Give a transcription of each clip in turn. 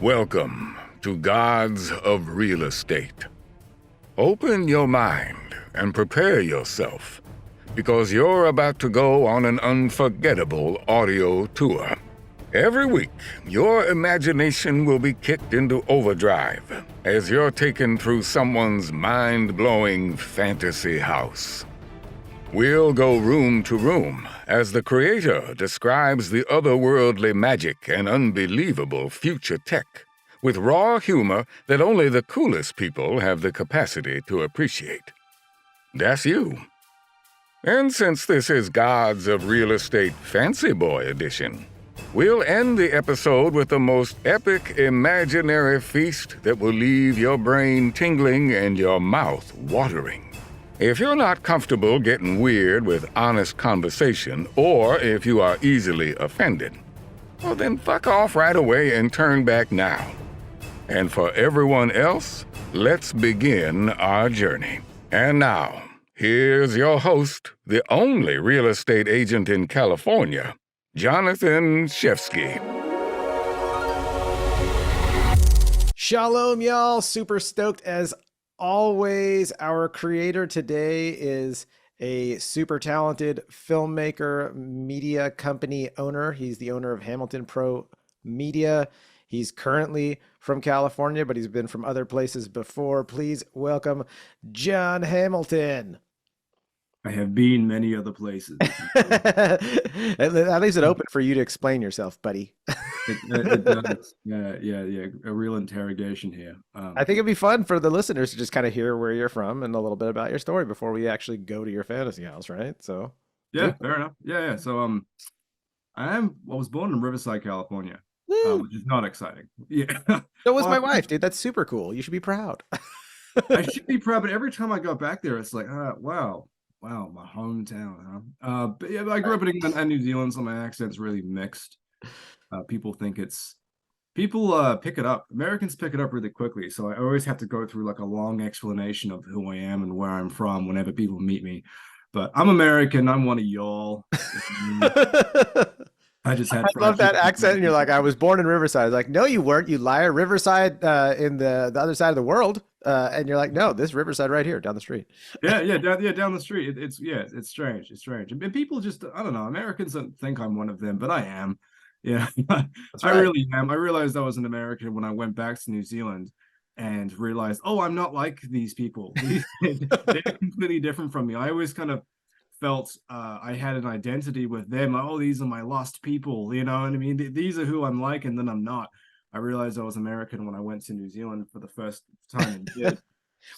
Welcome to Gods of Real Estate. Open your mind and prepare yourself, because you're about to go on an unforgettable audio tour. Every week, your imagination will be kicked into overdrive as you're taken through someone's mind-blowing fantasy house. We'll go room to room as the creator describes the otherworldly magic and unbelievable future tech with raw humor that only the coolest people have the capacity to appreciate. That's you. And since this is Gods of Real Estate Fancy Boy Edition, we'll end the episode with the most epic imaginary feast that will leave your brain tingling and your mouth watering. If you're not comfortable getting weird with honest conversation, or if you are easily offended, well then fuck off right away and turn back now. And for everyone else, let's begin our journey. And now, here's your host, the only real estate agent in California, Jonathan Shefsky. Shalom, y'all. Super stoked as always. Our creator today is a super talented filmmaker, media company owner. He's the owner of Hamilton Pro Media. He's currently from California, but he's been from other places before. Please welcome John Hamilton. I have been many other places. At least it opened for you to explain yourself, buddy. It does. Yeah. A real interrogation here. I think it'd be fun for the listeners to just kind of hear where you're from and a little bit about your story before we actually go to your fantasy house, right? So yeah, fair enough. Yeah. So I was born in Riverside, California, which is not exciting. Yeah. So was my wife, dude. That's super cool. You should be proud. I should be proud, but every time I go back there, it's like, wow, my hometown, huh? But yeah, I grew up in England and New Zealand, so my accent's really mixed. People pick it up. Americans pick it up really quickly, so I always have to go through like a long explanation of who I am and where I'm from whenever people meet me. But I'm American. I'm one of y'all. I love that accent. And you're like, I was born in Riverside. I was like, no, you weren't, you liar. Riverside in the other side of the world. And you're like, no, this Riverside right here down the street. Down the street. It's strange. It's strange. And people just, I don't know, Americans don't think I'm one of them, but I am. Yeah, right. I really am. I realized I was an American when I went back to New Zealand and realized, oh, I'm not like these people. They're completely different from me. I always kind of felt I had an identity with them. Oh, these are my lost people. You know what I mean? These are who I'm like, and then I'm not. I realized I was American when I went to New Zealand for the first time in years.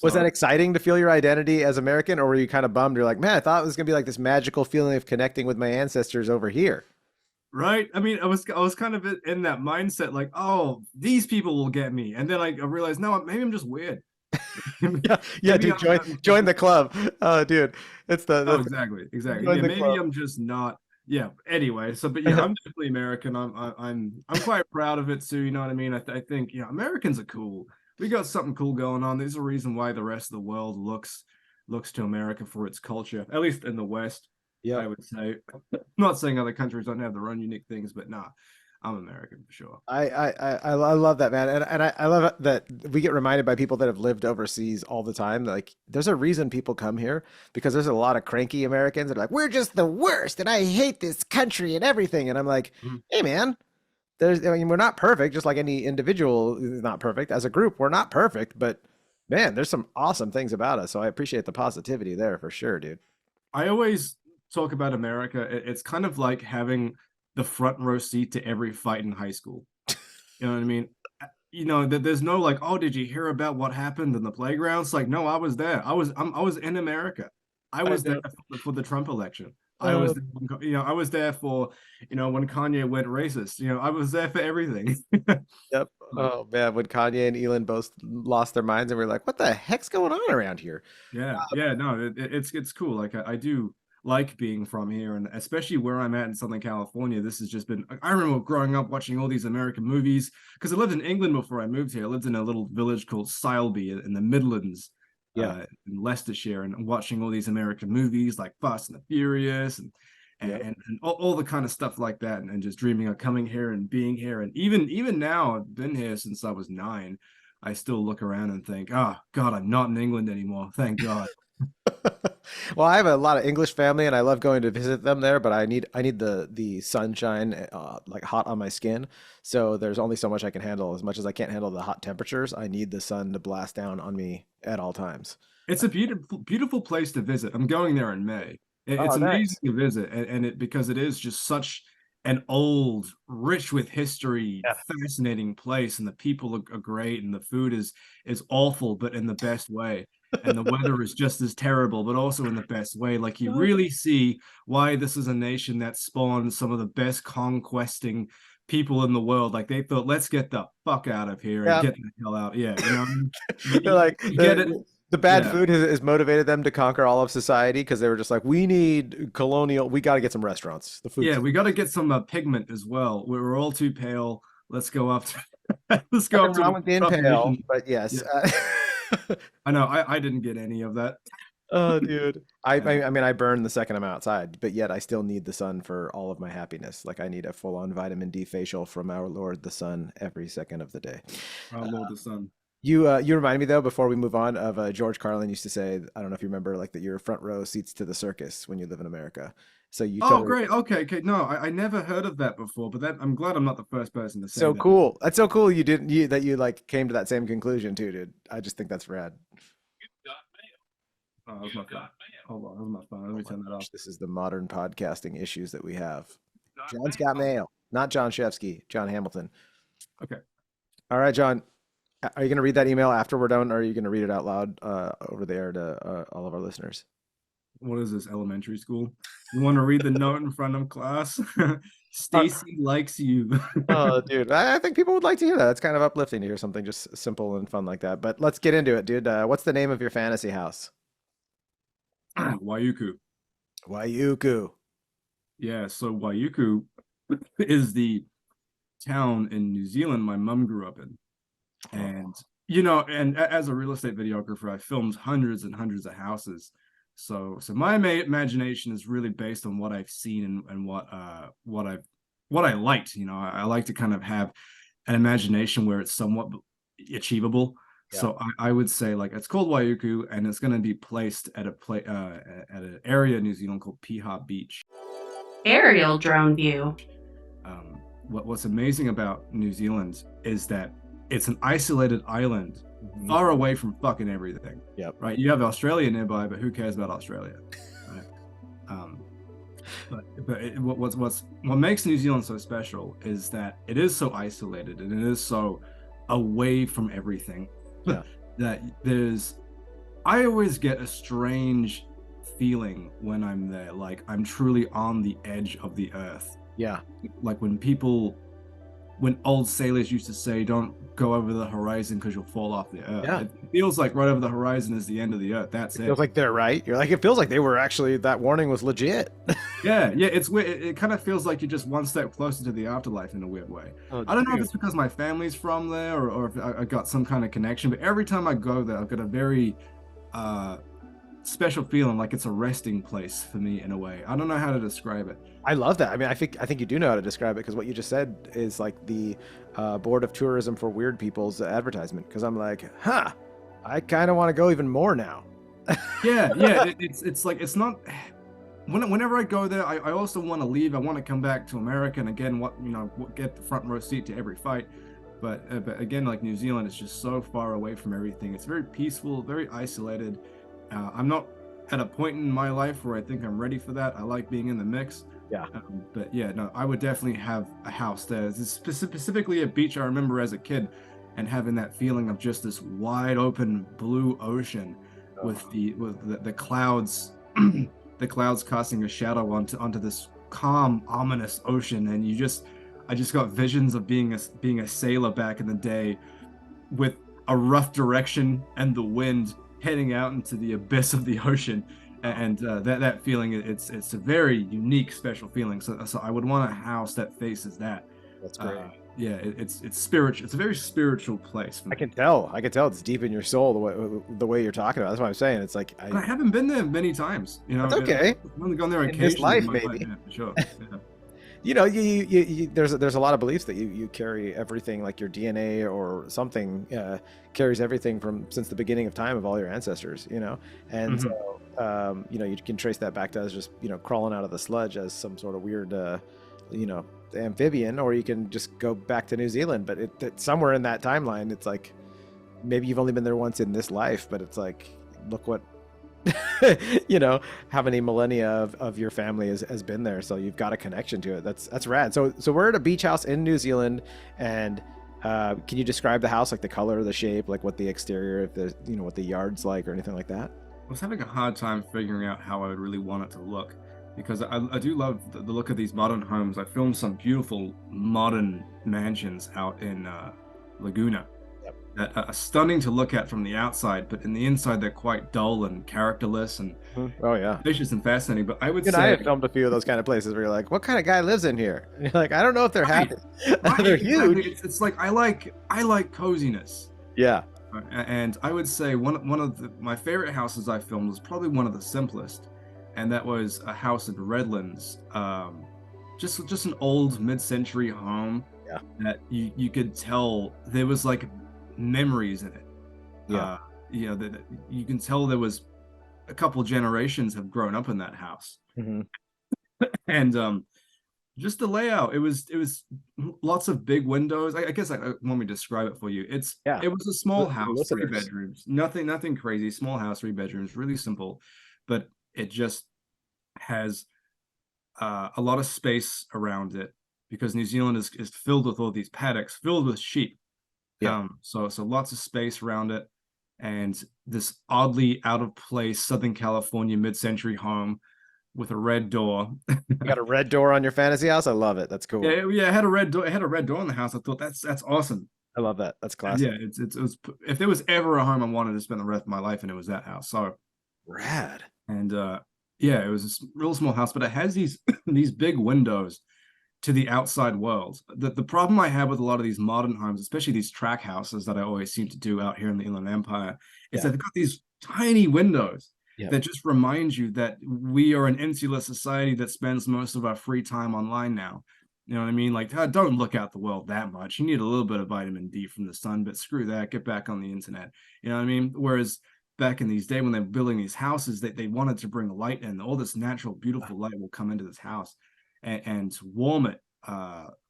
Was that exciting to feel your identity as American, or were you kind of bummed? You're like, man, I thought it was gonna be like this magical feeling of connecting with my ancestors over here. Right. I mean, I was kind of in that mindset, like, oh, these people will get me, and then I realized, no, maybe I'm just weird. yeah, dude, join the club. Oh, dude, it's exactly. Yeah, maybe club. I'm just not. Yeah. Anyway, but yeah, I'm definitely American. I'm quite proud of it too. You know what I mean? I think Americans are cool. We got something cool going on. There's a reason why the rest of the world looks to America for its culture, at least in the West. Yeah, I would say. I'm not saying other countries don't have their own unique things, but nah, I'm American for sure. I love that, man, and I love that we get reminded by people that have lived overseas all the time. Like, there's a reason people come here, because there's a lot of cranky Americans that are like, we're just the worst, and I hate this country and everything. And I'm like, hey, man, we're not perfect, just like any individual is not perfect. As a group, we're not perfect, but man, there's some awesome things about us. So I appreciate the positivity there for sure, dude. I always talk about America. It's kind of like having the front row seat to every fight in high school. You know what I mean? There's no like, oh, did you hear about what happened in the playgrounds? Like, no, I was there. I was in America. I was there for the Trump election. I was there for, when Kanye went racist. I was there for everything. Yep. Oh man, when Kanye and Elon both lost their minds and we're like, what the heck's going on around here? Yeah. No, it's cool. Like I do like being from here, and especially where I'm at in Southern California. This has just been, I remember growing up watching all these American movies, because I lived in England before I moved here. I lived in a little village called Sileby in the Midlands, in Leicestershire, and watching all these American movies like Fast and the Furious, and Yep. and all the kind of stuff like that, and just dreaming of coming here and being here. And even now, I've been here since I was 9. I still look around and think, oh God, I'm not in England anymore. Thank God. Well, I have a lot of English family, and I love going to visit them there. But I need the sunshine, like hot on my skin. So there's only so much I can handle. As much as I can't handle the hot temperatures, I need the sun to blast down on me at all times. It's a beautiful place to visit. I'm going there in May. Oh, It's amazing nice. to visit, and it because it is just such an old, rich with history, Yeah. fascinating place, and the people are great, and the food is awful, but in the best way. And the weather is just as terrible, but also in the best way. Like you really see why this is a nation that spawned some of the best conquesting people in the world. Like they thought, let's get the fuck out of here and Yeah. get the hell out. Yeah, They're like you get it. the bad Yeah. food has motivated them to conquer all of society because they were just like, we need colonial. We got to get some restaurants. The food. Yeah, we got to get some pigment as well. We're all too pale. Let's go up to let's go Nothing up to wrong the with being Rough pale, Nation. but yes. Yeah, I know. I didn't get any of that. Oh, dude. I, Yeah. I I mean, I burn the second I'm outside, but yet I still need the sun for all of my happiness. Like I need a full-on vitamin D facial from our Lord the Sun every second of the day. Oh Lord, the sun. You remind me though, before we move on, of George Carlin used to say, I don't know if you remember, like that you're front row seats to the circus when you live in America. So you Oh, totally great. Okay, okay. No, I never heard of that before, but that I'm glad I'm not the first person to say so that. cool. That's so cool. You didn't you that you like came to that same conclusion too, dude. I just think that's rad. Oh, that was my phone. Hold on, that was my phone. Let Oh me my turn that off. gosh, this is the modern podcasting issues that we have. John's got mail, not John Shevsky, John Hamilton. Okay. All right, John. Are you going to read that email after we're done, or are you going to read it out loud over there to all of our listeners? What is this, elementary school? You want to read the note in front of class? Uh, Stacy likes you. oh, dude, I think people would like to hear that. It's kind of uplifting to hear something just simple and fun like that. But let's get into it, dude. What's the name of your fantasy house? Waiuku. Waiuku. Yeah, so Waiuku is the town in New Zealand my mom grew up in. And and as a real estate videographer, I filmed hundreds and hundreds of houses. So my imagination is really based on what I've seen and what I liked. I like to kind of have an imagination where it's somewhat achievable. Yeah. So I would say, like, it's called Waiuku, and it's going to be placed at at an area in New Zealand called Piha Beach. Aerial drone view. What's amazing about New Zealand is that it's an isolated island Mhm. far away from fucking everything. Yep. Right. You have Australia nearby, but who cares about Australia? Right. What makes New Zealand so special is that it is so isolated and it is so away from everything. Yeah. That I always get a strange feeling when I'm there, like I'm truly on the edge of the earth. Yeah. Like when old sailors used to say, don't go over the horizon because you'll fall off the earth. Yeah. It feels like right over the horizon is the end of the earth. That's It it. feels like they're right. You're like, it feels like they were actually, that warning was legit. Yeah, it's weird. It kind of feels like you're just one step closer to the afterlife in a weird way. Oh, I don't know if dude. it's because my family's from there or if I got some kind of connection, but every time I go there, I've got a very special feeling, like it's a resting place for me in a way. I don't know how to describe it. I love that. I mean, I think you do know how to describe it because what you just said is like the Board of Tourism for Weird People's advertisement. Because I'm like, I kind of want to go even more now. Yeah, it's like it's not. Whenever I go there, I also want to leave. I want to come back to America and again, get the front row seat to every fight. But again, like New Zealand is just so far away from everything. It's very peaceful, very isolated. I'm not at a point in my life where I think I'm ready for that. I like being in the mix. Yeah. But yeah, no, I would definitely have a house there. This is specifically a beach I remember as a kid, and having that feeling of just this wide open blue ocean with the clouds, the clouds casting a shadow onto this calm, ominous ocean, and I just got visions of being a sailor back in the day, with a rough direction and the wind heading out into the abyss of the ocean. And that feeling, it's a very unique, special feeling. So I would want a house that faces that. That's great. yeah, it's spiritual. It's a very spiritual place for I me. can tell. I can tell it's deep in your soul the way you're talking about it. That's what I'm saying. It's like And I haven't been there many times. that's okay. I've only gone there In this occasionally in life, my life. maybe. Yeah, for sure. Yeah. You know, there's a lot of beliefs that you carry everything, like your DNA or something carries everything from since the beginning of time of all your ancestors, you know. And Mhm. so you know, you can trace that back to us just, you know, crawling out of the sludge as some sort of weird you know, amphibian, or you can just go back to New Zealand. But it somewhere in that timeline, it's like maybe you've only been there once in this life, but it's like, look what you know, how many millennia of your family has been there, so you've got a connection to it. That's rad. So we're at a beach house in New Zealand, and can you describe the house, like the color, the shape, like what the exterior, if the, you know, what the yard's like or anything like that? I was having a hard time figuring out how I would really want it to look because I do love the look of these modern homes. I filmed some beautiful modern mansions out in Laguna Yep. that are stunning to look at from the outside, but in the inside they're quite dull and characterless and Oh yeah. vicious and fascinating. But I would You and I say have filmed a few of those kind of places where you're like, what kind of guy lives in here? And you're like, I don't know if they're Right, happy. right, They're exactly. huge. It's like I like coziness. Yeah. And I would say one of my favorite houses I filmed was probably one of the simplest, and that was a house in Redlands. Just an old mid-century home Yeah. that you could tell there was like memories in it. Yeah. You know, that you can tell there was a couple generations have grown up in that house, Mhm. and just the layout, it was lots of big windows. I guess I want me to describe it for you. Yeah. It was a small For the house, three listeners. bedrooms, nothing crazy, small house, three bedrooms, really simple, but it just has a lot of space around it because New Zealand is filled with all these paddocks filled with sheep. Yeah. So lots of space around it, and this oddly out of place Southern California mid-century home with a red door. You got a red door on your fantasy house? I love it. That's cool. Yeah, it had a red door. It had a red door in the house. I thought that's awesome. I love that. That's And classic. yeah, it was if there was ever a home I wanted to spend the rest of my life in, it was that house. So Rad. and yeah, it was a real small house, but it has these these big windows to the outside world. The problem I have with a lot of these modern homes, especially these track houses that I always seem to do out here in the Inland Empire, is Yeah. that they've got these tiny windows Yeah. that just remind you that we are an insular society that spends most of our free time online now. You know what I mean? Like, don't look out the world that much. You need a little bit of vitamin D from the sun, but screw that. Get back on the internet. You know what I mean? Whereas back in these days when they're building these houses, they wanted to bring light in. All this natural, beautiful light will come into this house and warm it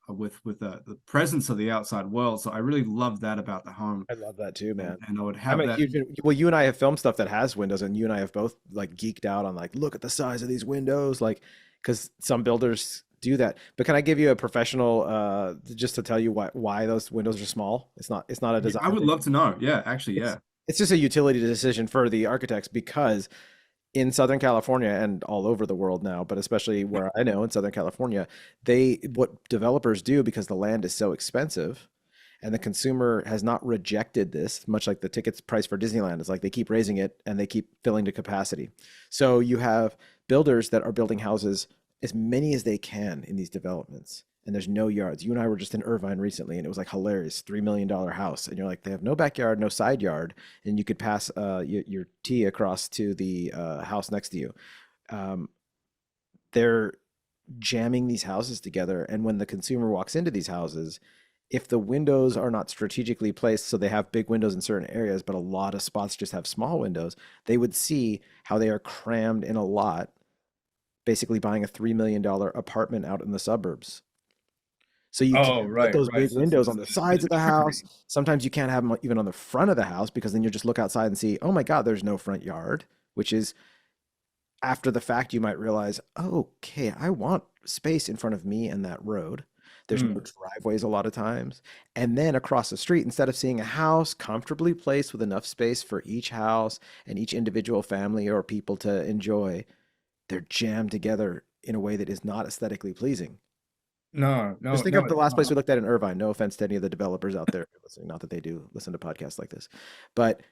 with the presence of the outside world. So I really love that about the home. I love that too, man. And I would I'm have a that. huge, well, you and I have filmed stuff that has windows, and you and I have both like geeked out on like, look at the size of these windows, like, because some builders do that. But can I give you a professional just to tell you why those windows are small? It's not a design I would thing. love to know. Yeah, actually, yeah. It's just a utility decision for the architects, because in Southern California and all over the world now, but especially where I know in Southern California, what developers do, because the land is so expensive and the consumer has not rejected this, much like the tickets price for Disneyland is like they keep raising it and they keep filling to capacity. So you have builders that are building houses as many as they can in these developments, and there's no yards. You and I were just in Irvine recently, and it was like hilarious, $3 million house, and you're like, they have no backyard, no side yard, and you could pass your tee across to the house next to you. Um, they're jamming these houses together, and when the consumer walks into these houses, if the windows are not strategically placed, so they have big windows in certain areas, but a lot of spots just have small windows, they would see how they are crammed in a lot, basically buying a $3 million apartment out in the suburbs. So you Oh, can't put right, those right. big So windows on the sides of the house. trickery. Sometimes you can't have them even on the front of the house, because then you just look outside and see, oh my God, there's no front yard, which is after the fact, you might realize, okay, I want space in front of me and that road. There's no driveways a lot of times. And then across the street, instead of seeing a house comfortably placed with enough space for each house and each individual family or people to enjoy, they're jammed together in a way that is not aesthetically pleasing. No, no, Just think no, of the it's last place not. we looked at in Irvine. No offense to any of the developers out there listening, not that they do listen to podcasts like this, but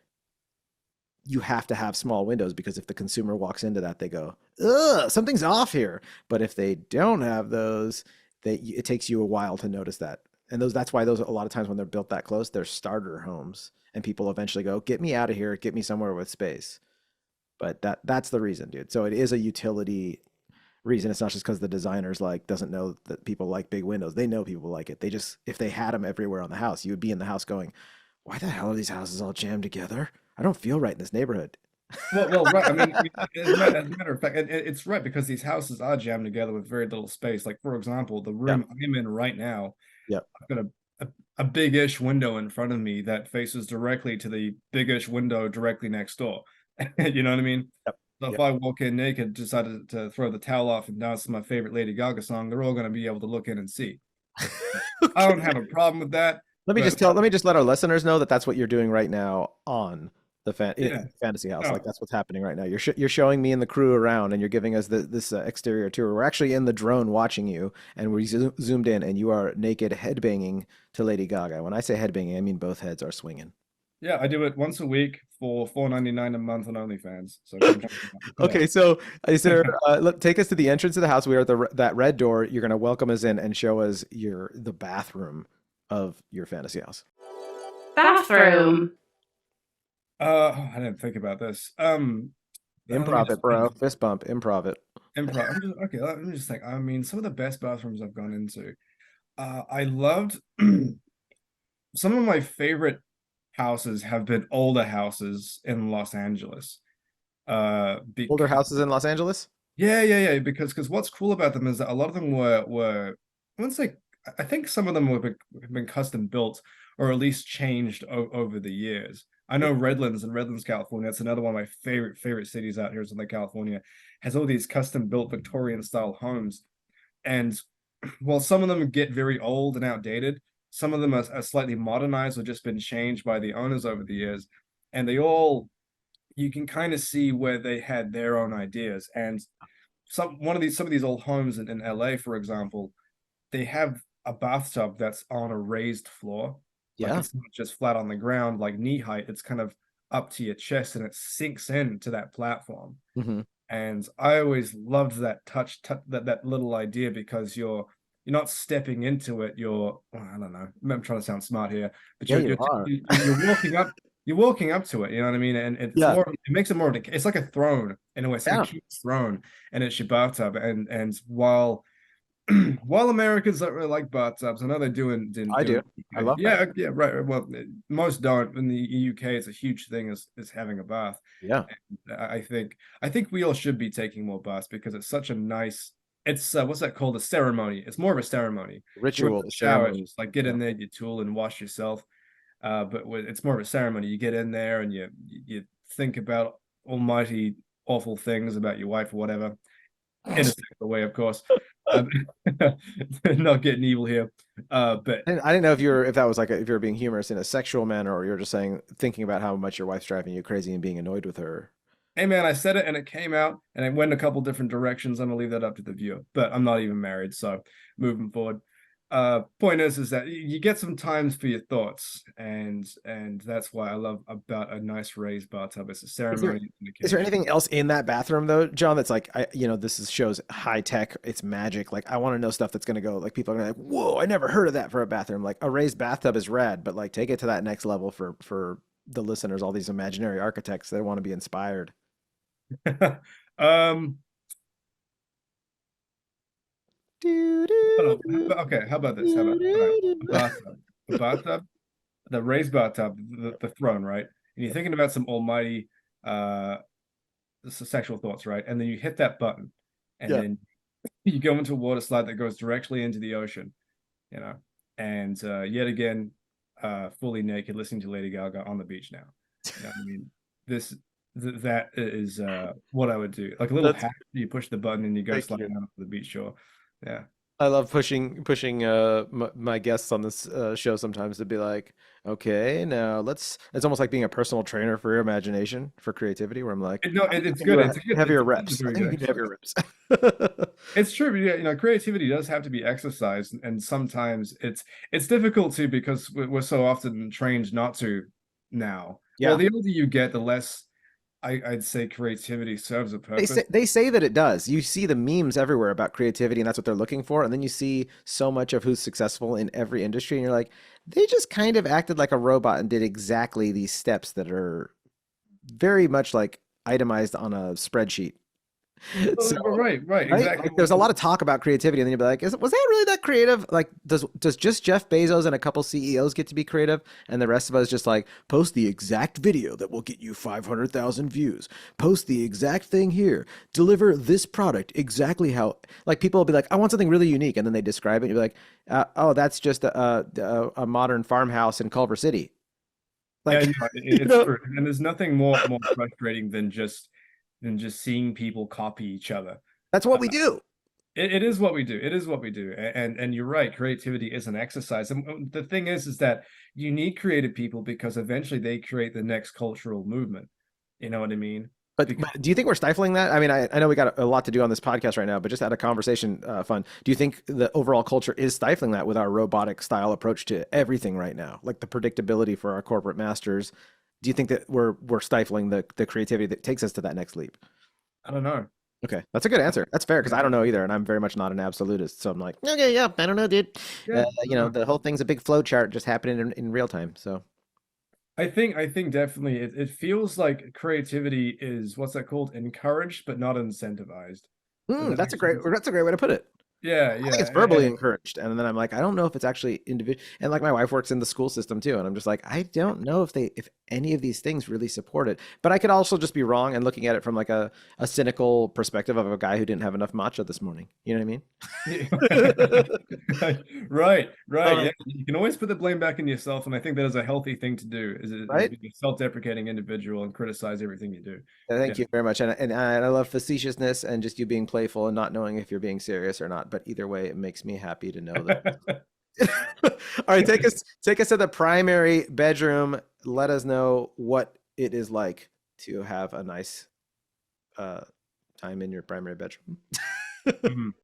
you have to have small windows, because if the consumer walks into that, they go, ugh, something's off here. But if they don't have those, it takes you a while to notice that. And that's why those a lot of times when they're built that close, they're starter homes, and people eventually go, "Get me out of here, get me somewhere with space." But that's the reason, dude. So it is a utility reason. It's not just because the designers like doesn't know that people like big windows. They know people like it. They just if they had them everywhere on the house, you would be in the house going, "Why the hell are these houses all jammed together? I don't feel right in this neighborhood." Right. I mean, as a matter of fact, it's right because these houses are jammed together with very little space. Like, for example, the Yeah. room I'm in right now, Yep. I've got a big-ish window in front of me that faces directly to the big-ish window directly next door. You know what I mean? Yep. So if Yep. I walk in naked, decided to throw the towel off and dance to my favorite Lady Gaga song, they're all going to be able to look in and see. I don't have a problem with that. Let me but just let our listeners know that that's what you're doing right now on the Yeah. fantasy house. Oh. Like that's what's happening right now. You're showing me and the crew around, and you're giving us this exterior tour. We're actually in the drone watching you, and we zoomed in, and you are naked headbanging to Lady Gaga. When I say headbanging, I mean both heads are swinging. Yeah, I do it once a week for $4.99 a month on OnlyFans. So come check it out. Okay, so is there? Take us to the entrance of the house. We are at that red door. You're going to welcome us in and show us the bathroom of your fantasy house. Bathroom. I didn't think about this. Let me Improv just it, bro. think. Fist bump. Improv it. Improv. Okay, let me just think. I mean, some of the best bathrooms I've gone into. I loved some of my favorite houses have been older houses in Los Angeles. Older houses in Los Angeles. Yeah. Because what's cool about them is that a lot of them were once like I think some of them have been custom built or at least changed over the years. I know Redlands, California. That's another one of my favorite cities out here is in like California. Has all these custom built Victorian style homes, and while some of them get very old and outdated, some of them are slightly modernized or just been changed by the owners over the years, and they all you can kind of see where they had their own ideas. And some of these old homes in LA, for example, they have a bathtub that's on a raised floor. Like Yeah. it's not just flat on the ground, like knee height. It's kind of up to your chest and it sinks into that platform. Mm-hmm. And I always loved that that little idea because you're not stepping into it. I don't know. I'm trying to sound smart here, but Yeah, you're you are. you're walking up. You're walking up to it, you know what I mean? And it's Yeah. it makes it more of it's like a throne in a way. It's like Yeah. a king's throne, and it's your bathtub. And while while Americans don't really like bathtubs, I know they do I do. I love yeah, right. Well, most don't. In the UK, it's a huge thing is having a bath. Yeah. And I think we all should be taking more baths because it's such a nice. It's what's that called? A ceremony. It's more of a ceremony. Ritual. The shower, ceremony. just like get in there, you tool and wash yourself. But it's more of a ceremony. You get in there and you think about almighty awful things about your wife or whatever, in a sexual way, of course. Not getting evil here, but I didn't know if that was like if you were being humorous in a sexual manner, or you're just thinking about how much your wife's driving you crazy and being annoyed with her. hey man, I said it and it came out and it went a couple different directions. I'm gonna leave that up to the viewer, but I'm not even married, so moving forward. Point is that you get some times for your thoughts, and that's why I love about a nice raised bathtub. It's a ceremony. Is there anything else in that bathroom though, John? That's like shows high tech. It's magic. Like I want to know stuff that's gonna go. Like people are gonna be like, whoa, I never heard of that for a bathroom. Like a raised bathtub is rad, but like take it to that next level for the listeners. All these imaginary architects that want to be inspired. Okay, how about this? How about a bathtub, the raised bathtub, the throne, right? And you're thinking about some almighty sexual thoughts, right? And then you hit that button, and then you go into a water slide that goes directly into the ocean, you know, and yet again, fully naked, listening to Lady Gaga on the beach now. You know what I mean, that is what I would do. Like a little hack, you push the button and you go sliding out to the beach shore. Yeah. I love pushing my guests on this show sometimes to be like, okay, now it's almost like being a personal trainer for your imagination, for creativity, where I'm like, it's good. It's good. Heavier reps. I think you need heavier reps. It's true. But yeah, creativity does have to be exercised, and sometimes it's difficult to because we're so often trained not to now. Yeah. Well, the older you get, the less I'd say creativity serves a They purpose. say that it does. You see the memes everywhere about creativity, and that's what they're looking for. And then you see so much of who's successful in every industry, and you're like, they just kind of acted like a robot and did exactly these steps that are very much like itemized on a spreadsheet. Oh, So, right, right? exactly. Like, there's a lot of talk about creativity, and then you'll be like, was that really that creative? Like, does just Jeff Bezos and a couple CEOs get to be creative, and the rest of us just like post the exact video that will get you 500,000 views, post the exact thing here, deliver this product exactly how? Like, people will be like, I want something really unique, and then they describe it, and you're like, oh, that's just a modern farmhouse in Culver City. Yeah, Like, no, you it's know, true, and there's nothing more frustrating than just seeing people copy each other. that's what we do. It is what we do. It is what we do. And you're right, creativity is an exercise. And the thing is that you need creative people because eventually they create the next cultural movement. You know what I mean? Because But do you think we're stifling that? I mean, I know we got a lot to do on this podcast right now, but just out of conversation fun, do you think the overall culture is stifling that with our robotic style approach to everything right now? Like the predictability for our corporate masters. Do you think that we're stifling the creativity that takes us to that next leap? I don't know. Okay, that's a good answer. That's fair because I don't know either, and I'm very much not an absolutist. So I'm like, okay, yeah, I don't know, dude. Yeah, I You don't know, know. the whole thing's a big flow chart just happening in real time. So I think definitely it feels like creativity is what's that called? Encouraged but not incentivized. Does that make sense? that's a great way to put it. Yeah, I think yeah. it's verbally encouraged, and then I'm like, I don't know if it's actually individual. And like my wife works in the school system too, and I'm just like, I don't know if any of these things really support it. But I could also just be wrong and looking at it from like a cynical perspective of a guy who didn't have enough matcha this morning. You know what I mean? Right, right. Uh, Yeah, you can always put the blame back on yourself, and I think that is a healthy thing to do. Is right? be a self-deprecating individual and criticize everything you do. Thank you very much, and I love facetiousness and just you being playful and not knowing if you're being serious or not. But either way, it makes me happy to know that. Yeah. All right, take us to the primary bedroom. Let us know what it is like to have a nice uh, time in your primary bedroom. Mhm.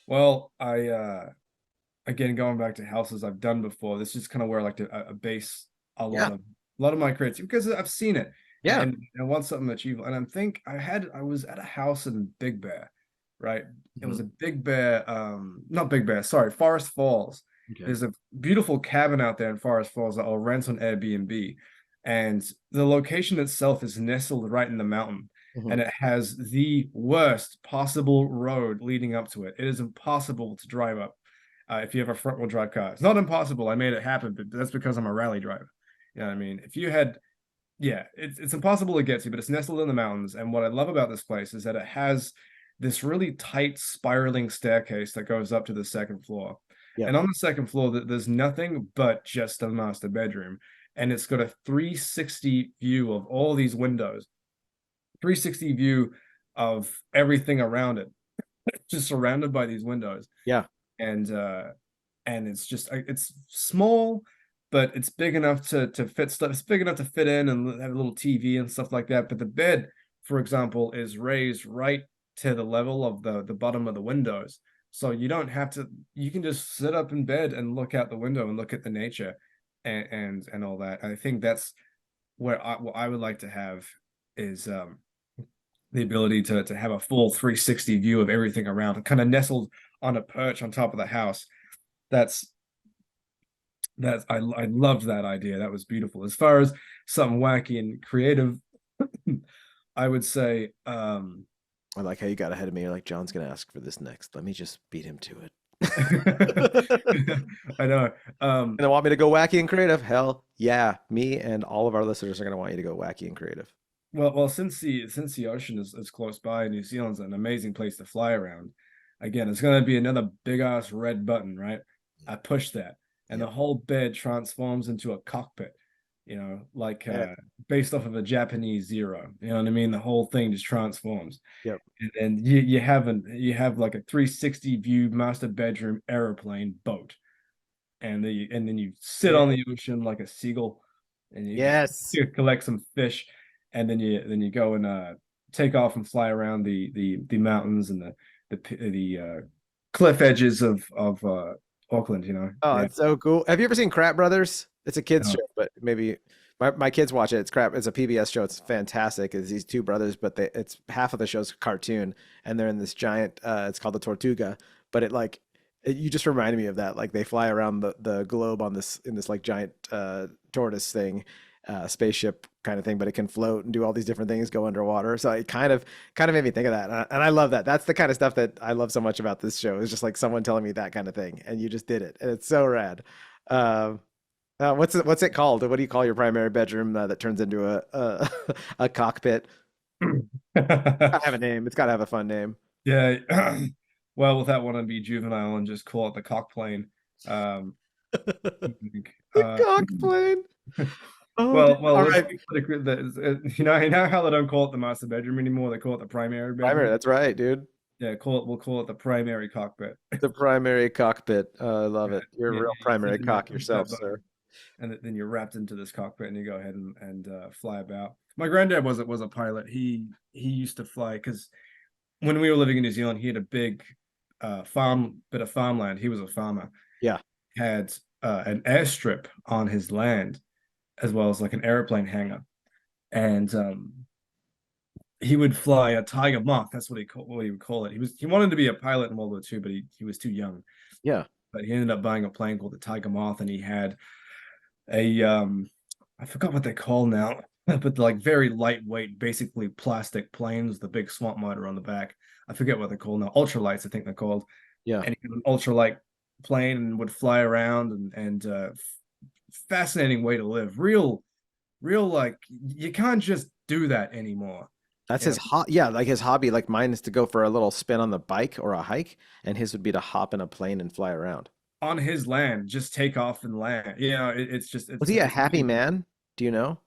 Well, I again going back to houses I've done before. This is kind of where I like to base a Yeah, lot of my creativity because I've seen it yeah. and I want something achievable. And I was at a house in Big Bear, right? It was Mhm. a Big Bear, not Big Bear, sorry, Forest Falls. Okay. There's a beautiful cabin out there in Forest Falls that I'll rent on Airbnb. And the location itself is nestled right in the mountain Mhm. and it has the worst possible road leading up to it. It is impossible to drive up if you have a front wheel drive car. It's not impossible. I made it happen, but that's because I'm a rally driver. You know what I mean? If you had, yeah, it's impossible to get to, but it's nestled in the mountains. And what I love about this place is that it has this really tight spiraling staircase that goes up to the second floor. Yep. And on the second floor, there's nothing but just a master bedroom. And it's got a 360 view of all these windows, 360 view of everything around it, just surrounded by these windows. Yeah. And it's just it's small, but it's big enough to fit stuff. It's big enough to fit in and have a little TV and stuff like that. But the bed, for example, is raised right to the level of the bottom of the windows. So you don't have to, you can just sit up in bed and look out the window and look at the nature and all that. I think that's where what I would like to have is the ability to have a full 360 view of everything around, kind of nestled on a perch on top of the house. That's I loved that idea. That was beautiful. As far as something wacky and creative, I would say I like how you got ahead of me. You're like, John's gonna ask for this next. Let me just beat him to it. I know. And they want me to go wacky and creative. Hell yeah, me and all of our listeners are gonna want you to go wacky and creative. Well, since the ocean is close by, New Zealand's an amazing place to fly around. Again, it's going to be another big ass red button, right? I push that, and the Yep. whole bed transforms into a cockpit. You know, like Yeah. based off of a Japanese Zero. You know what I mean? The whole thing just transforms, Yep. and then you have like a 360 view master bedroom airplane boat, and then you sit Yeah. on the ocean like a seagull, and you, Yes. you collect some fish, and then you go and take off and fly around the mountains and the cliff edges of Auckland, Oh, Yeah. it's so cool. Have you ever seen Crap Brothers? It's a kids No. show, but maybe my kids watch it. It's a PBS show. It's fantastic. It's these two brothers, but it's half of the show's cartoon, and they're in this giant. It's called the Tortuga, but you just reminded me of that. Like they fly around the globe on this in this like giant tortoise thing, spaceship kind of thing, but it can float and do all these different things, go underwater. So it kind of made me think of that, and I love that. That's the kind of stuff that I love so much about this show. It's just like someone telling me that kind of thing, and you just did it, and it's so rad. Um, what's it called? What do you call your primary bedroom that turns into a cockpit? Gotta have a name. It's got to have a fun name. Yeah. Well, without wanting to be juvenile and just call it the cock plane. I think, The cock plane. Oh, well, all let's right. be clear that, how they don't call it the master bedroom anymore. They call it the primary Primary. bedroom. That's right, dude. Yeah, we'll call it the primary cockpit. The primary cockpit. I love it. You're a Yeah, real you primary flip in cock that yourself, button, sir. and then you're wrapped into this cockpit, and you go ahead and fly about. My granddad was a pilot. He used to fly because when we were living in New Zealand, he had a big bit of farmland. He was a farmer. Yeah. Had an airstrip on his land, as well as like an airplane hangar, and he would fly a Tiger Moth. That's what he would call it. He wanted to be a pilot in World War II, but he was too young. Yeah. But he ended up buying a plane called the Tiger Moth, and he had a I forgot what they call now, but like very lightweight, basically plastic planes, the big swamp motor on the back. I forget what they're called now. Ultralights, I think they're called. Yeah. And he had an ultralight plane and would fly around and fascinating way to live. Real like you can't just do that anymore. That's Yeah. his yeah, like his hobby. Like mine is to go for a little spin on the bike or a hike, and his would be to hop in a plane and fly around. On his land, just take off and land. It's just Was he a happy man? Do you know?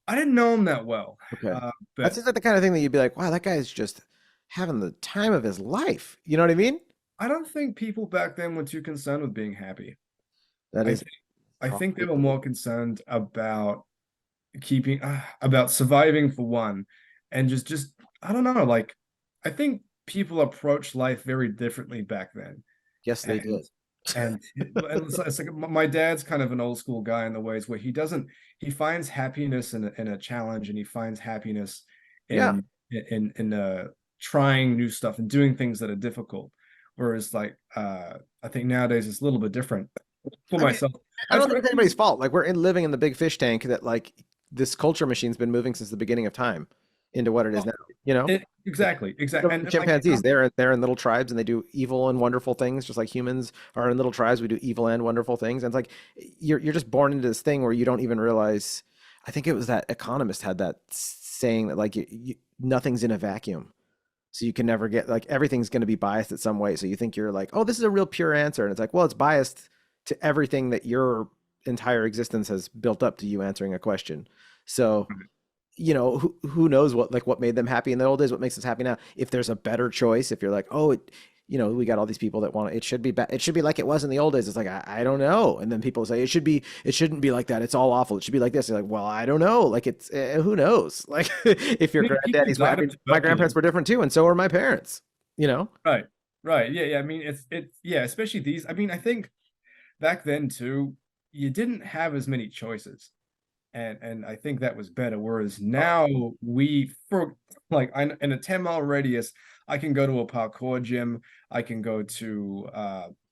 I didn't know him that well. Okay. That But seems like the kind of thing that you'd be like, wow, that guy's just having the time of his life. You know what I mean? I don't think people back then were too concerned with being happy. That I is think I think they probably were more concerned about surviving for one, and just I don't know, like I think people approach life very differently back then. yes, they And did. and it's like my dad's kind of an old school guy in the ways where he finds happiness in a challenge, and he finds happiness Yeah. in trying new stuff and doing things that are difficult. Whereas like I think nowadays it's a little bit different for I mean, myself. I don't think it's anybody's fault. Like living in the big fish tank that like this culture machine's been moving since the beginning of time into what it is now. You know? Exactly. The chimpanzees, they're in little tribes and they do evil and wonderful things, just like humans are in little tribes. We do evil and wonderful things, and it's like you're just born into this thing where you don't even realize. I think it was that economist had that saying that like nothing's in a vacuum, so you can never get like everything's going to be biased at some way. So you think you're like, oh, this is a real pure answer, and it's like, well, it's biased to everything that your entire existence has built up to you answering a question. So who knows what made them happy in the old days, what makes us happy now. If there's a better choice, if you're like, oh, we got all these people that want it should be it should be like it was in the old days. It's like I don't know. And then people say it shouldn't be like that, it's all awful, it should be like this. You're like, well, I don't know. Like it's who knows. Like if your granddaddy's my grandparents were different too, and so were my parents. Right. Yeah. I mean, it's yeah, especially these. I mean, I think back then too, you didn't have as many choices. And I think that was better. Whereas now for like in a 10-mile radius, I can go to a parkour gym, I can go to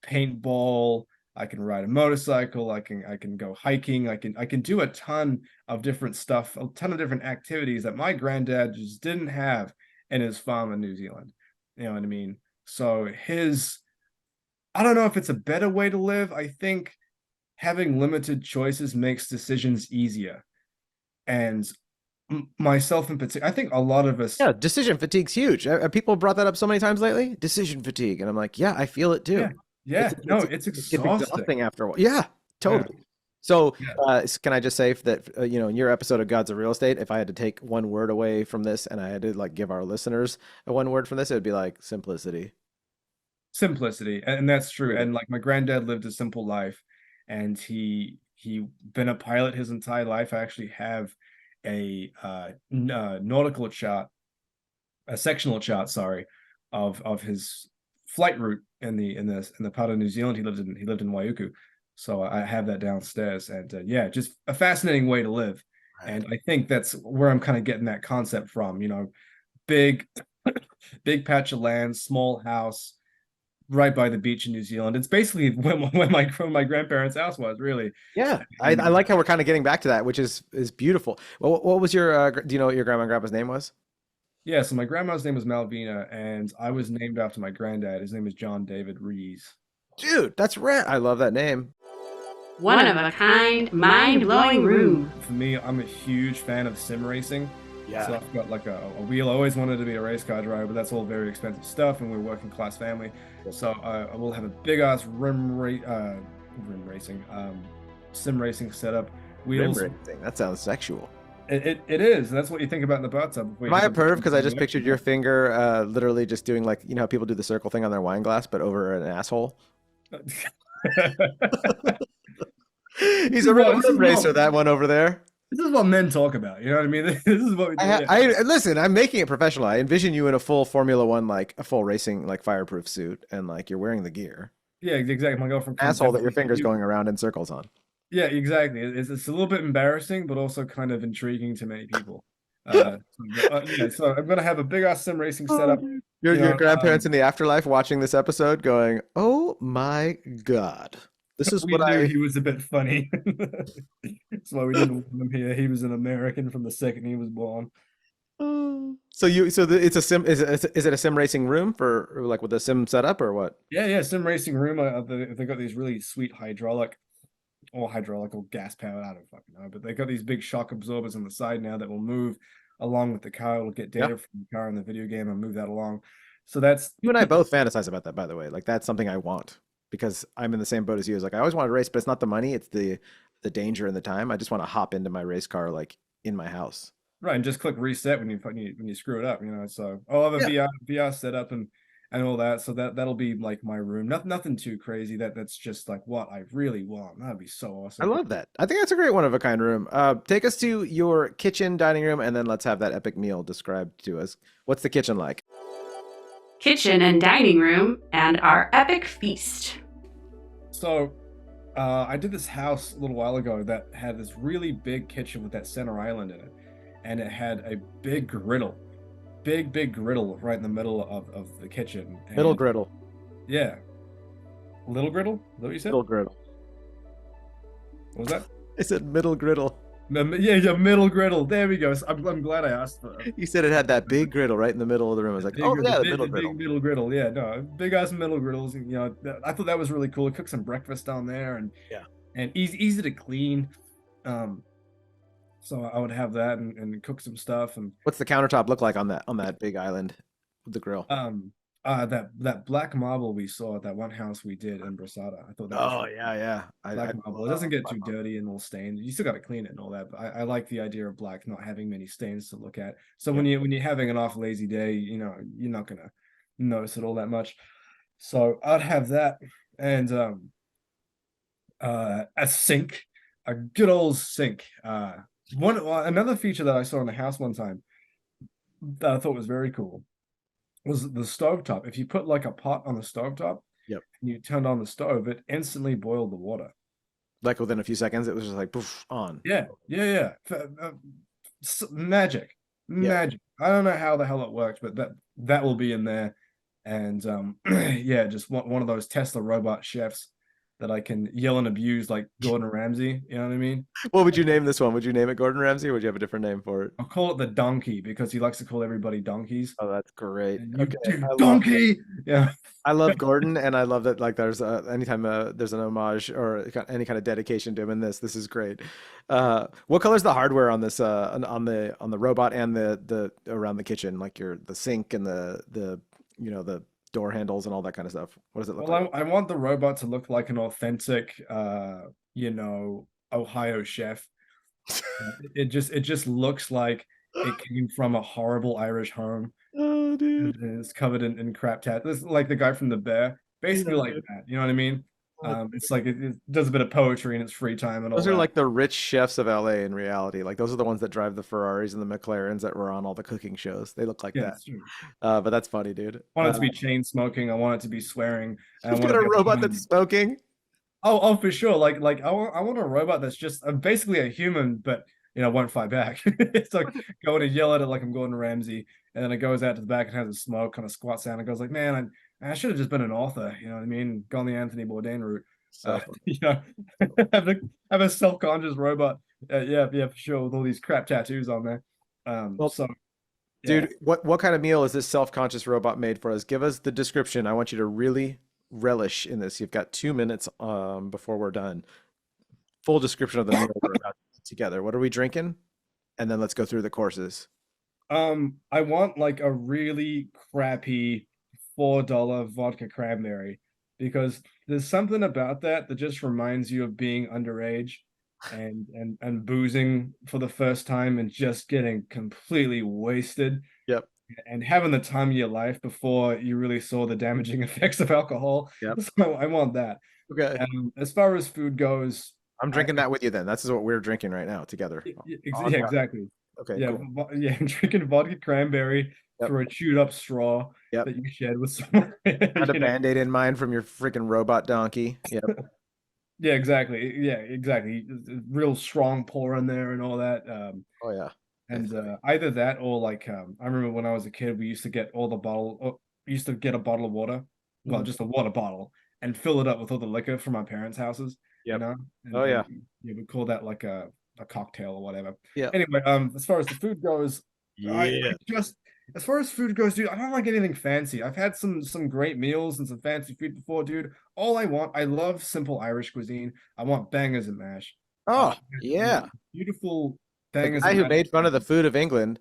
paintball, I can ride a motorcycle, I can go hiking, I can do a ton of different stuff, a ton of different activities that my granddad just didn't have in his farm in New Zealand. You know what I mean? So I don't know if it's a better way to live. I think having limited choices makes decisions easier. And myself in particular, I think a lot of us. Yeah, decision fatigue's huge. People brought that up so many times lately. Decision fatigue, and I'm like, yeah, I feel it too. Yeah. It's It gets exhausting. exhausting after a while. Yeah, totally. So, can I just say that in your episode of Gods of Real Estate, if I had to take one word away from this, and I had to like give our listeners a one word from this, it would be like simplicity. Simplicity, and that's true. And like my granddad lived a simple life, and he been a pilot his entire life. I actually have a nautical chart, a sectional chart, sorry, of his flight route in the part of New Zealand he lived in Waiuku. So I have that downstairs, and yeah, just a fascinating way to live. And I think that's where I'm kind of getting that concept from. Big, big patch of land, small house, right by the beach in New Zealand. It's basically when my grandparents' house was, really. Yeah, I like how we're kind of getting back to that, which is beautiful. Well, what was your do you know what your grandma and grandpa's name was? Yeah, so my grandma's name was Malvina, and I was named after my granddad. His name is John David Rees. Dude, that's rad. I love that name. One of a kind, mind-blowing room. For me, I'm a huge fan of sim racing. Yeah. So I've got like a wheel. I always wanted to be a race car driver, but that's all very expensive stuff, and we're a working class family. So I will have a big ass sim racing setup. Wheels. That sounds sexual. It is. That's what you think about in the bathtub. Am I a perv because I just pictured your finger literally just doing like, how people do the circle thing on their wine glass, but over an asshole? He's a real sim racer, that one over there. This is what men talk about. You know what I mean? This is what we do. Listen, I'm making it professional. I envision you in a full Formula One, like a full racing, like fireproof suit, and like you're wearing the gear. Yeah, exactly. My girlfriend. Asshole that your finger's going around in circles on. Yeah, exactly. It's a little bit embarrassing, but also kind of intriguing to many people. So I'm gonna have a big ass sim racing setup. Your grandparents in the afterlife watching this episode, going, "Oh my god, this is what I." He was a bit funny. That's why we didn't want him here. He was an American from the second he was born. It's a sim. Is it a sim racing room for like with a sim setup or what? Yeah, sim racing room. They got these really sweet hydraulic or gas powered, I don't fucking know, but they got these big shock absorbers on the side now that will move along with the car. It'll get data from the car in the video game and move that along. So that's you and I both fantasize about that, by the way. Like that's something I want because I'm in the same boat as you. It's like I always wanted to race, but it's not the money, it's the danger and the time. I just want to hop into my race car like in my house. Right, and just click reset when you screw it up, So I'll have a VR setup and all that. So that'll be like my room. Nothing too crazy. That's just like what I really want. That'd be so awesome. I love that. I think that's a great one of a kind room. Take us to your kitchen, dining room, and then let's have that epic meal described to us. What's the kitchen like? Kitchen and dining room and our epic feast. So I did this house a little while ago that had this really big kitchen with that center island in it, and it had a big griddle. Big griddle right in the middle of the kitchen. And middle griddle. Yeah. Little griddle? Is that what you said? Middle griddle. What was that? I said middle griddle. Yeah, middle griddle. There we go. I'm glad I asked for that. You said it had that big griddle right in the middle of the room. I was like, the middle griddle. Big middle griddle. Yeah, no, big ass middle griddles. I thought that was really cool. I cooked some breakfast down there, and easy to clean. So I would have that and cook some stuff. And what's the countertop look like on that big island with the grill? That black marble we saw at that one house we did in Brasada. I thought that was yeah. Black marble. It doesn't get too dirty and all stained. You still got to clean it and all that. But I like the idea of black not having many stains to look at. So when you're having an off lazy day, you're not gonna notice it all that much. So I'd have that and a sink, a good old sink. Another feature that I saw in the house one time that I thought was very cool was the stovetop. If you put like a pot on the stovetop, and you turned on the stove, it instantly boiled the water. Like within a few seconds, it was just like poof, on. Yeah. Magic. I don't know how the hell it works, but that will be in there. And just one of those Tesla robot chefs that I can yell and abuse like Gordon Ramsay. You know what I mean? What would you name this one? Would you name it Gordon Ramsay, or would you have a differerent name for it? I'll call it the donkey because he likes to call everybody donkeys. Oh, that's great. Donkey. Yeah. I love Gordon, and I love that. Like, there's anytime there's an homage or any kind of dedication to him in this. This is great. What color's the hardware on this? On the robot and the around the kitchen, like the sink and the door handles and all that kind of stuff. What does it look like? I want the robot to look like an authentic, Ohio chef. It just looks like it came from a horrible Irish home. Oh, dude! And it's covered in crap tat. This is like the guy from The Bear, basically like that. You know what I mean? It's like it does a bit of poetry in its free time and all Those are that. like the rich chefs of LA in reality. Like those are the ones that drive the Ferraris and the McLarens that were on all the cooking shows. They look like Yeah, that. it's true. But that's funny, dude. I want it to be chain smoking. I want it to be swearing. And I You've want got to a be robot able to- that's smoking. Oh, for sure. Like I want a robot that's just basically a human, but won't fight back. It's like going to yell at it like I'm Gordon Ramsay, and then it goes out to the back and has a smoke, kind of squats down and goes like, "Man, I should have just been an author." You know what I mean? Gone the Anthony Bourdain route. So You know, have a self-conscious robot. Yeah, for sure, with all these crap tattoos on there. Well, So yeah. dude, what kind of meal is this self-conscious robot made for us? Give us the description. I want you to really relish in this. You've got 2 minutes before we're done. Full description of the meal we're about to put together. What are we drinking? And then let's go through the courses. I want like a really crappy $4 vodka cranberry because there's something about that that just reminds you of being underage and boozing for the first time and just getting completely wasted Yep. and having the time of your life before you really saw the damaging effects of alcohol. Yep. So I want that. Okay. As far as food goes, I'm drinking that with you then. That's what we're drinking right now together. yeah, exactly. Okay, Yeah, cool. yeah, I'm drinking vodka cranberry Yep. through a chewed up straw Yep. that you shared with someone. Had a you know? Band-Aid in mind from your freaking robot donkey. Yep. Yeah, exactly. Yeah, exactly. Real strong pour in there and all that. Oh yeah. And either that or like I remember when I was a kid, we used to get we used to get a bottle of water, well, Mhm. just a water bottle, and fill it up with all the liquor from our parents' houses. Yep. And, Oh, yeah. we call that like a cocktail or whatever. Yeah. Anyway, as far as the food goes, I just as far as food goes, dude, I don't like anything fancy. I've had some great meals and some fancy food before, dude. I love simple Irish cuisine. I want bangers and mash. Oh, yeah. Beautiful The bangers guy and who mash. made fun of the food of England,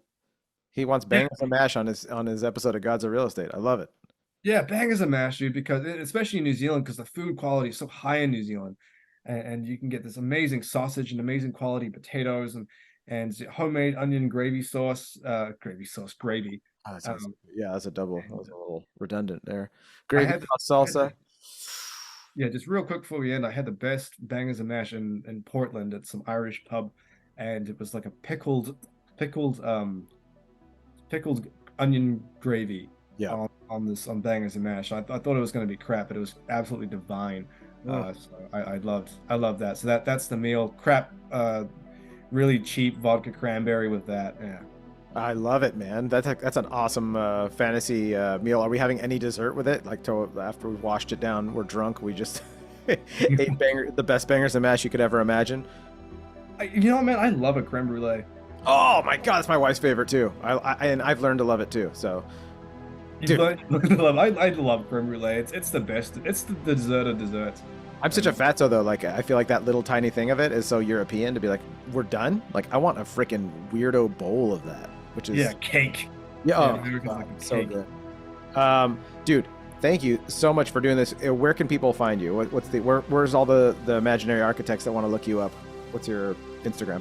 he wants bangers and mash on his episode of Gods of Real Estate. I love it. Yeah, bangers and mash, dude, because especially in New Zealand, because the food quality is so high in New Zealand, and you can get this amazing sausage and amazing quality potatoes and homemade onion gravy. Oh, that sounds Um, yeah, that's a double. That was a little redundant there. I Gravy had sauce salsa. Yeah, just real quick before we end, I had the best bangers and mash in Portland at some Irish pub, and it was like a pickled onion gravy Yeah. on bangers and mash. I thought it was going to be crap, but it was absolutely divine. So I loved that. So that's the meal. Crap, really cheap vodka cranberry with that. Yeah. I love it, man. That's an awesome fantasy meal. Are we having any dessert with it? Like after we washed it down, we're drunk. We just ate the best bangers and mash you could ever imagine. Man, I love a creme brulee. Oh my god, that's my wife's favorite too. And I've learned to love it too. So Dude. I love creme brulee. It's the best. It's the dessert of desserts. I'm such a fatso though. Like I feel like that little tiny thing of it is so European to be like, we're done. Like I want a freaking weirdo bowl of that, which is Cake. yeah. Yeah, Oh, Americans God, like so cake. good. Dude, thank you so much for doing this. Where can people find you? Where's all the imaginary architects that want to look you up? What's your Instagram?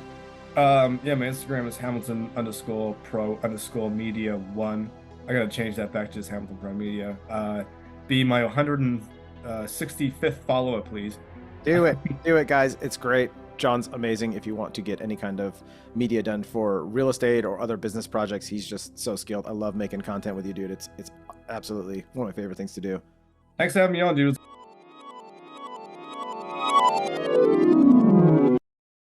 Yeah, my Instagram is Hamilton_pro_media1. I gotta change that back to just Hamilton Pro Media. Be my 165th follower, please. Do it, guys. It's great. John's amazing. If you want to get any kind of media done for real estate or other business projects, he's just so skilled. I love making content with you, dude. It's absolutely one of my favorite things to do. Thanks for having me on, dude.